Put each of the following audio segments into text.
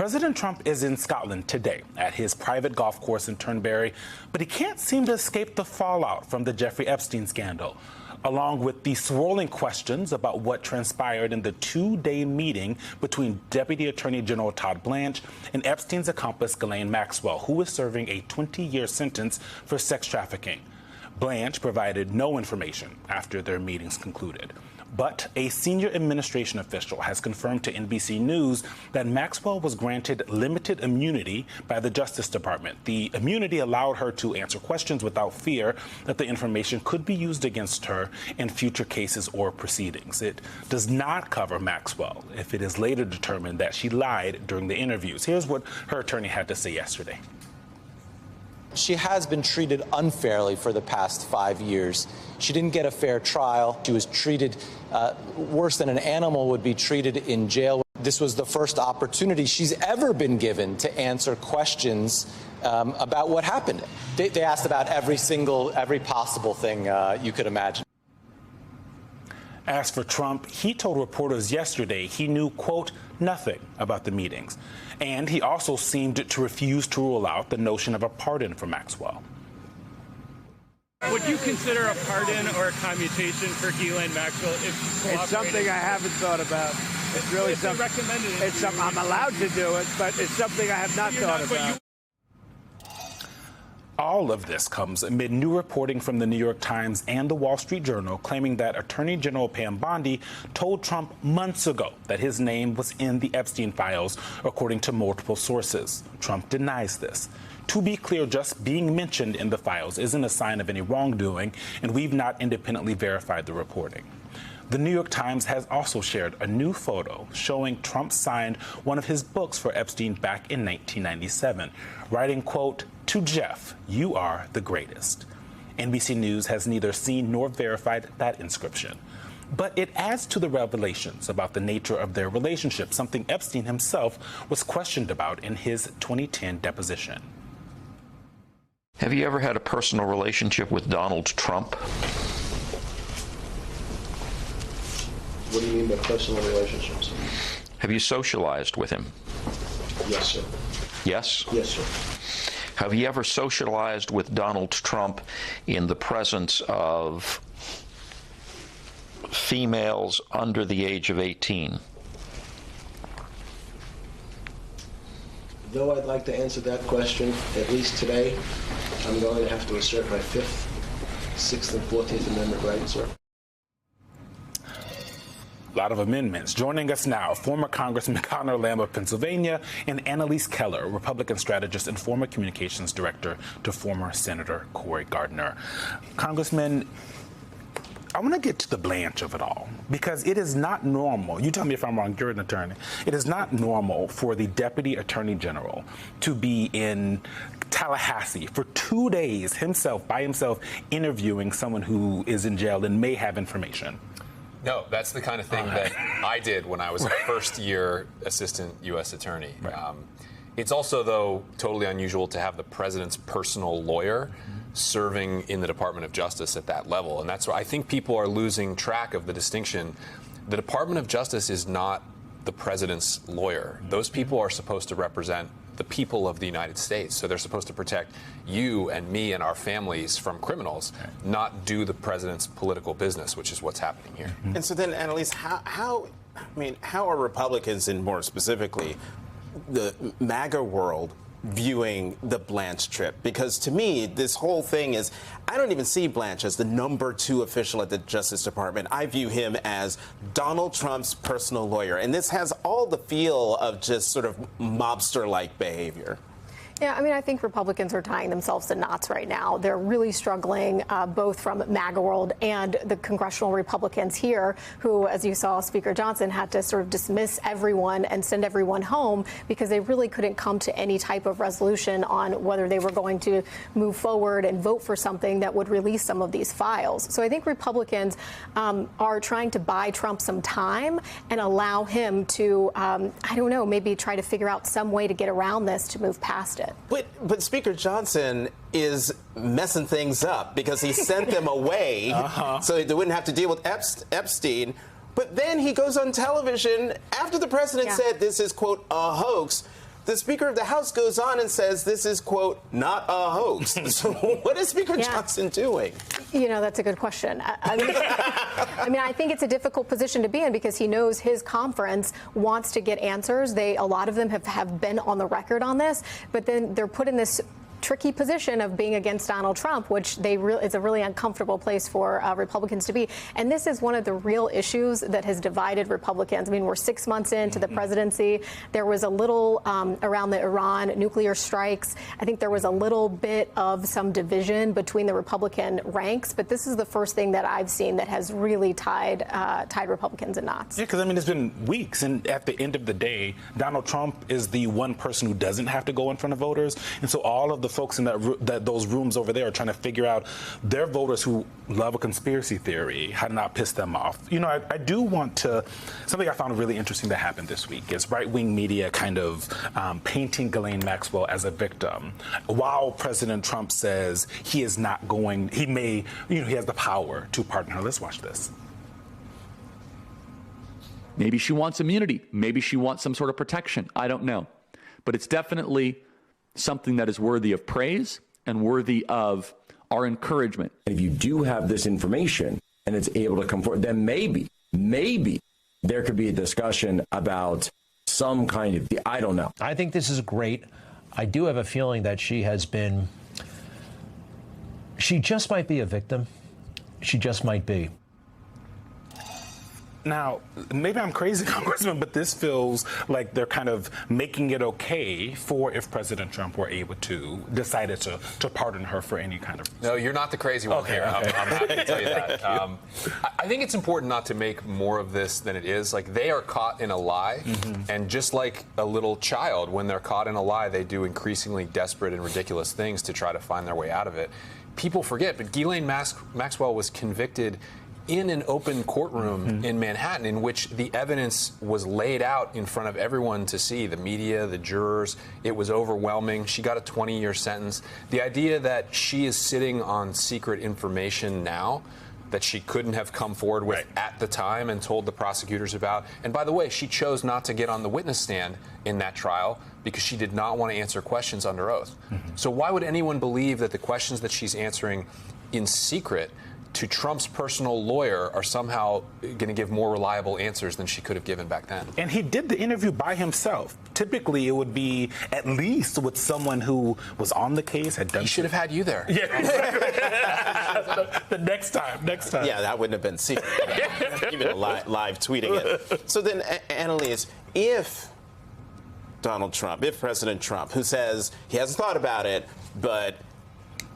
President Trump is in Scotland today at his private golf course in Turnberry, but he can't seem to escape the fallout from the Jeffrey Epstein scandal, along with the swirling questions about what transpired in the two-day meeting between Deputy Attorney General Todd Blanche and Epstein's accomplice Ghislaine Maxwell, who is serving a 20-year sentence for sex trafficking. Blanche provided no information after their meetings concluded. But a senior administration official has confirmed to NBC News that Maxwell was granted limited immunity by the Justice Department. The immunity allowed her to answer questions without fear that the information could be used against her in future cases or proceedings. It does not cover Maxwell if it is later determined that she lied during the interviews. Here's what her attorney had to say yesterday. She has been treated unfairly for the past 5 years. She didn't get a fair trial. She was treated worse than an animal would be treated in jail. This was the first opportunity she's ever been given to answer questions about what happened. They asked about every possible thing you could imagine. As for Trump, he told reporters yesterday he knew, quote, nothing about the meetings. And he also seemed to refuse to rule out the notion of a pardon for Maxwell. Would you consider a pardon or a commutation for Ghislaine Maxwell if she cooperated? It's something I haven't thought about. It's really something. It's something I'm allowed to do it, but it's something I have not thought about. All of this comes amid new reporting from the New York Times and the Wall Street Journal claiming that Attorney General Pam Bondi told Trump months ago that his name was in the Epstein files, according to multiple sources. Trump denies this. To be clear, just being mentioned in the files isn't a sign of any wrongdoing, and we've not independently verified the reporting. The New York Times has also shared a new photo showing Trump signed one of his books for Epstein back in 1997, writing, quote, "To Jeff, you are the greatest." NBC News has neither seen nor verified that inscription. But it adds to the revelations about the nature of their relationship, something Epstein himself was questioned about in his 2010 deposition. Have you ever had a personal relationship with Donald Trump? What do you mean by personal relationships? Have you socialized with him? Yes, sir. Yes? Yes, sir. Have you ever socialized with Donald Trump in the presence of females under the age of 18? Though I'd like to answer that question, at least today, I'm going to have to assert my 5th, 6th, and 14th Amendment rights, sir. A lot of amendments. Joining us now, former Congressman Conor Lamb of Pennsylvania and Annalise Keller, Republican strategist and former communications director to former Senator Cory Gardner. Congressman, I want to get to the Blanche of it all, because it is not normal. You tell me if I'm wrong, you're an attorney. It is not normal for the Deputy Attorney General to be in Tallahassee for 2 days by himself, interviewing someone who is in jail and may have information. No, that's the kind of thing that I did when I was a first-year assistant U.S. attorney. Right. It's also, though, totally unusual to have the president's personal lawyer serving in the Department of Justice at that level. And that's why I think people are losing track of the distinction. The Department of Justice is not the president's lawyer. Those people are supposed to represent the people of the United States. So they're supposed to protect you and me and our families from criminals, not do the president's political business, which is what's happening here. And so then, Annalise, how are Republicans, and more specifically the MAGA world, viewing the Blanche trip? Because to me, this whole thing is, I don't even see Blanche as the #2 official at the Justice Department. I view him as Donald Trump's personal lawyer. And this has all the feel of just sort of mobster-like behavior. Yeah, I mean, I think Republicans are tying themselves to knots right now. They're really struggling, both from MAGA world and the congressional Republicans here, who, as you saw, Speaker Johnson had to sort of dismiss everyone and send everyone home because they really couldn't come to any type of resolution on whether they were going to move forward and vote for something that would release some of these files. So I think Republicans are trying to buy Trump some time and allow him to, I don't know, maybe try to figure out some way to get around this to move past it. But Speaker Johnson is messing things up because he sent them away so they wouldn't have to deal with Epstein. But then he goes on television after the president said this is, quote, a hoax, the Speaker of the House goes on and says this is, quote, not a hoax. So what is Speaker Johnson doing? You know, that's a good question. I mean, I think it's a difficult position to be in because he knows his conference wants to get answers. A lot of them have been on the record on this, but then they're put in this tricky position of being against Donald Trump, which is a really uncomfortable place for Republicans to be. And this is one of the real issues that has divided Republicans. I mean, we're 6 months into the presidency. There was a little around the Iran nuclear strikes. I think there was a little bit of some division between the Republican ranks, but this is the first thing that I've seen that has really tied Republicans in knots. Yeah, because I mean, it's been weeks, and at the end of the day, Donald Trump is the one person who doesn't have to go in front of voters, and so all of the folks in those rooms over there are trying to figure out their voters who love a conspiracy theory, how to not piss them off. You know, I do want to, something I found really interesting that happened this week is right-wing media kind of painting Ghislaine Maxwell as a victim, while President Trump says he is not going, he may, you know, he has the power to pardon her. Let's watch this. Maybe she wants immunity. Maybe she wants some sort of protection. I don't know. But it's definitely something that is worthy of praise and worthy of our encouragement. If you do have this information and it's able to come forward, then maybe there could be a discussion about some kind of, I don't know. I think this is great. I do have a feeling that she just might be a victim. She just might be. Now, maybe I'm crazy, Congressman, but this feels like they're kind of making it okay for if President Trump were able to decided to pardon her for any kind of reason. No, you're not the crazy one here. Okay. I'm happy to tell you that. I think it's important not to make more of this than it is. Like, they are caught in a lie, and just like a little child, when they're caught in a lie, they do increasingly desperate and ridiculous things to try to find their way out of it. People forget, but Ghislaine Maxwell was convicted in an open courtroom in Manhattan, in which the evidence was laid out in front of everyone to see, the media, the jurors. It was overwhelming. She got a 20-year sentence. The idea that she is sitting on secret information now that she couldn't have come forward with at the time and told the prosecutors about. And by the way, she chose not to get on the witness stand in that trial because she did not want to answer questions under oath. So why would anyone believe that the questions that she's answering in secret to Trump's personal lawyer are somehow going to give more reliable answers than she could have given back then? And he did the interview by himself. Typically, it would be at least with someone who was on the case, had done. He should have had you there. Yeah, the next time. Yeah, that wouldn't have been secret. Even live tweeting it. So then, Annalise, if President Trump, who says he hasn't thought about it, but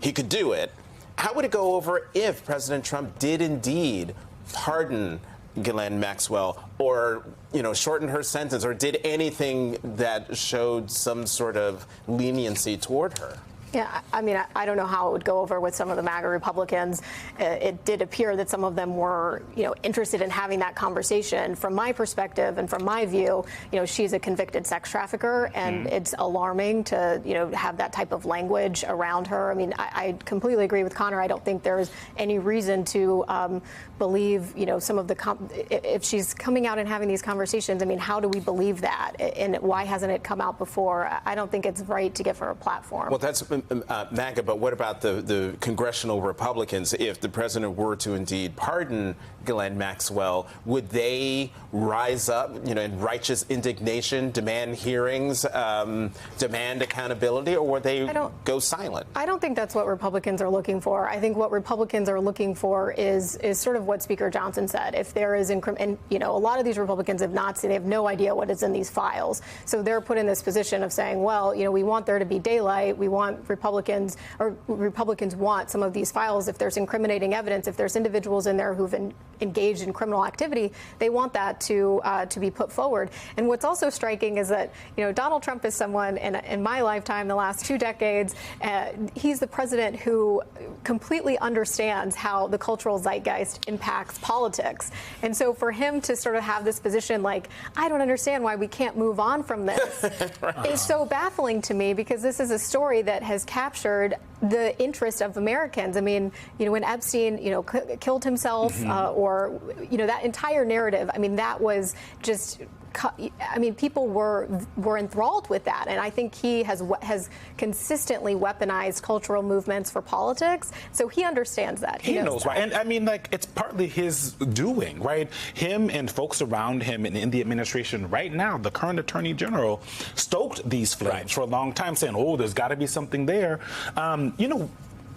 he could do it, how would it go over if President Trump did indeed pardon Ghislaine Maxwell, or, you know, shorten her sentence, or did anything that showed some sort of leniency toward her? Yeah, I mean, I don't know how it would go over with some of the MAGA Republicans. It did appear that some of them were, you know, interested in having that conversation. From my perspective and from my view, you know, she's a convicted sex trafficker, and it's alarming to, you know, have that type of language around her. I mean, I completely agree with Connor. I don't think there's any reason to believe, you know, some of the if she's coming out and having these conversations. I mean, how do we believe that? And why hasn't it come out before? I don't think it's right to give her a platform. Well, that's MAGA, but what about the congressional Republicans? If the president were to indeed pardon Ghislaine Maxwell, would they rise up, you know, in righteous indignation, demand hearings, demand accountability, or would they go silent? I don't think that's what Republicans are looking for. I think what Republicans are looking for is sort of what Speaker Johnson said. If there is and you know, a lot of these Republicans have not seen, they have no idea what is in these files. So they're put in this position of saying, well, you know, we want there to be daylight. We want Republicans want some of these files. If there's incriminating evidence, if there's individuals in there who've engaged in criminal activity, they want that to be put forward. And what's also striking is that, you know, Donald Trump is someone in my lifetime, the last 2 decades, he's the president who completely understands how the cultural zeitgeist impacts politics. And so for him to sort of have this position like, I don't understand why we can't move on from this, is so baffling to me, because this is a story that has captured the interest of Americans. I mean, you know, when Epstein, you know, killed himself, or, you know, that entire narrative, I mean, that was just I mean, people were enthralled with that, and I think he has consistently weaponized cultural movements for politics. So he understands that. He knows, right? And I mean, like, it's partly his doing, right? Him and folks around him and in the administration right now, the current Attorney General, stoked these flames for a long time, saying, "Oh, there's got to be something there." You know,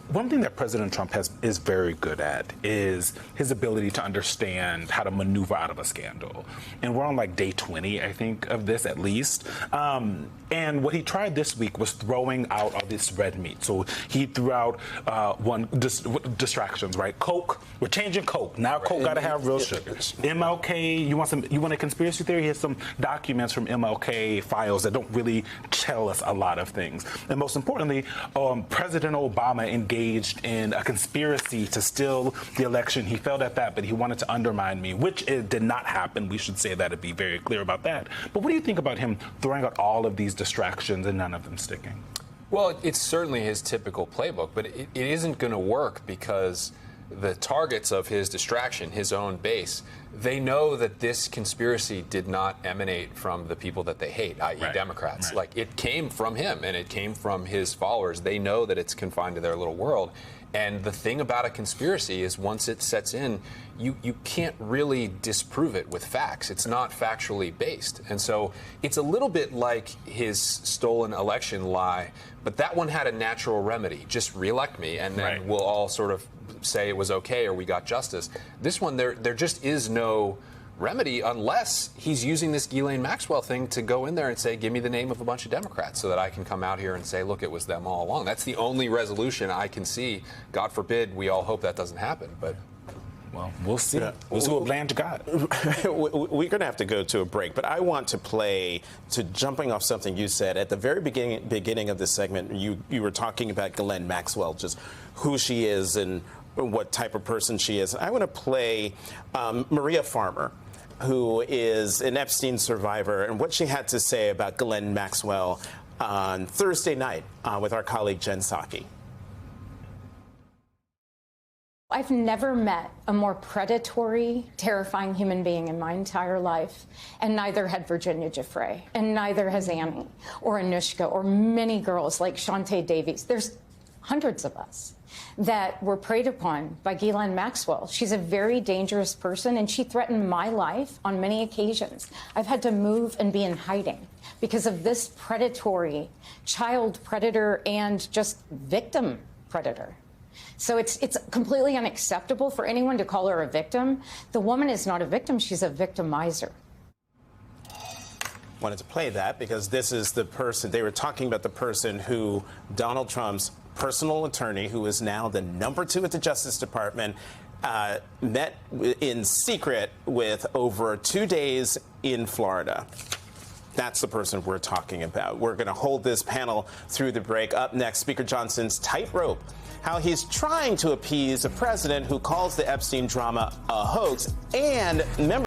one thing that President Trump is very good at is his ability to understand how to maneuver out of a scandal. And we're on like day 20, I think, of this at least. And what he tried this week was throwing out all this red meat. So he threw out distractions, right? Coke. We're changing Coke. Now Coke got to have real sugar. MLK. You want a conspiracy theory? Here's some documents from MLK files that don't really tell us a lot of things. And most importantly, President Obama engaged in a conspiracy to steal the election. He failed at that, but he wanted to undermine me, which it did not happen. We should say that and be very clear about that. But what do you think about him throwing out all of these distractions and none of them sticking? Well, it's certainly his typical playbook, but it isn't going to work because the targets of his distraction, his own base, they know that this conspiracy did not emanate from the people that they hate, i.e. Democrats. Like, it came from him and it came from his followers. They know that it's confined to their little world. And the thing about a conspiracy is once it sets in, you can't really disprove it with facts. It's not factually based. And so it's a little bit like his stolen election lie, but that one had a natural remedy. Just reelect me and then we'll all sort of say it was okay or we got justice. This one, there just is no remedy unless he's using this Ghislaine Maxwell thing to go in there and say, give me the name of a bunch of Democrats so that I can come out here and say, look, it was them all along. That's the only resolution I can see. God forbid, we all hope that doesn't happen. But well, we'll see. We'll see what land got. We're going to have to go to a break, but I want to play to jumping off something you said at the very beginning of this segment. You were talking about Ghislaine Maxwell, just who she is and what type of person she is. I want to play Maria Farmer, who is an Epstein survivor, and what she had to say about Ghislaine Maxwell on Thursday night with our colleague Jen Psaki. I've never met a more predatory, terrifying human being in my entire life, and neither had Virginia Giuffre, and neither has Annie, or Anushka, or many girls like Shantae Davies. There's hundreds of us that were preyed upon by Ghislaine Maxwell. She's a very dangerous person, and she threatened my life on many occasions. I've had to move and be in hiding because of this predatory child predator and just victim predator. So it's completely unacceptable for anyone to call her a victim. The woman is not a victim. She's a victimizer. Wanted to play that because this is the person, they were talking about the person who Donald Trump's personal attorney, who is now the #2 at the Justice Department, met in secret with over 2 days in Florida. That's the person we're talking about. We're going to hold this panel through the break. Up next, Speaker Johnson's tightrope, how he's trying to appease a president who calls the Epstein drama a hoax, and members